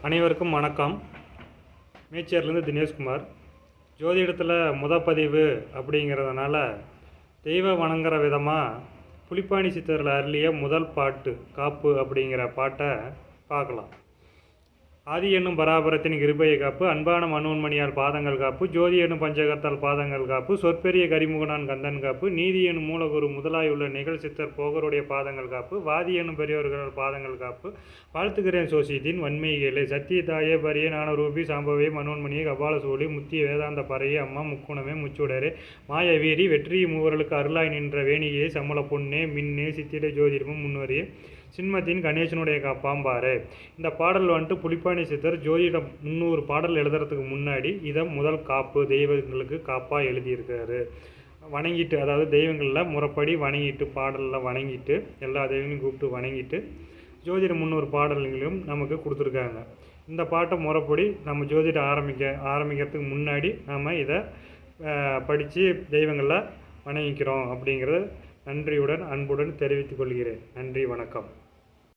அனைவருக்கும் வணக்கம். மேச்சேரிலேருந்து தினேஷ்குமார். ஜோதிடத்தில் பதிவு அப்படிங்கிறதுனால தெய்வ வணங்குற விதமாக புலிப்பாணி சித்தரில் அருளிய முதல் பாட்டு காப்பு அப்படிங்கிற பாட்டை பார்க்கலாம். ஆதி என்னும் பராபரத்தின் கிருபையை காப்பு, அன்பான மனோன்மணியால் பாதங்கள் காப்பு, ஜோதி என்னும் பஞ்சகத்தால் பாதங்கள் காப்பு, சொற்பெரிய கரிமுகனான் கந்தன் காப்பு, நீதி என்னும் மூலகுரு முதலாயுள்ள நிகழ் சித்தர் போகருடைய பாதங்கள் காப்பு, வாதி என்னும் பெரியோர்கள் பாதங்கள் காப்பு, வாழ்த்துகிறேன் சோசியத்தின் வன்மைகளே, சத்திய தாயே பரிய ஞானரூபி சாம்பவே மனோன்மணியை கபால சூழி முத்திய வேதாந்த பறையே அம்மா முக்குணமே முச்சுடரே மாய வீரி வெற்றி மூவர்களுக்கு அருளாய் நின்ற வேணியே சம்மள பொன்னே மின்னே சித்திரை ஜோதிடமும் முன்வரியே சின்மத்தின் கணேசனுடைய பாம்பாரு. இந்த பாடல் புலிப்பாணி சித்தர் ஜோதிடம் 300 பாடல் எழுதுறதுக்கு முன்னாடி இதை முதல் காப்பு தெய்வங்களுக்கு காப்பாக எழுதியிருக்காரு. வணங்கிட்டு, அதாவது தெய்வங்களில் முறைப்படி வணங்கிட்டு, பாடலில் வணங்கிட்டு, எல்லா தெய்வங்களையும் கூப்பிட்டு வணங்கிட்டு ஜோதிடம் 300 பாடல்களையும் நமக்கு கொடுத்துருக்காங்க. இந்த பாட்டை முறைப்படி நம்ம ஜோதிடம் ஆரம்பிக்கிறதுக்கு முன்னாடி நம்ம இதை படித்து தெய்வங்களில் வணங்கிக்கிறோம் அப்படிங்கிறத நன்றியுடன் அன்புடன் தெரிவித்துக் கொள்கிறேன். நன்றி, வணக்கம்.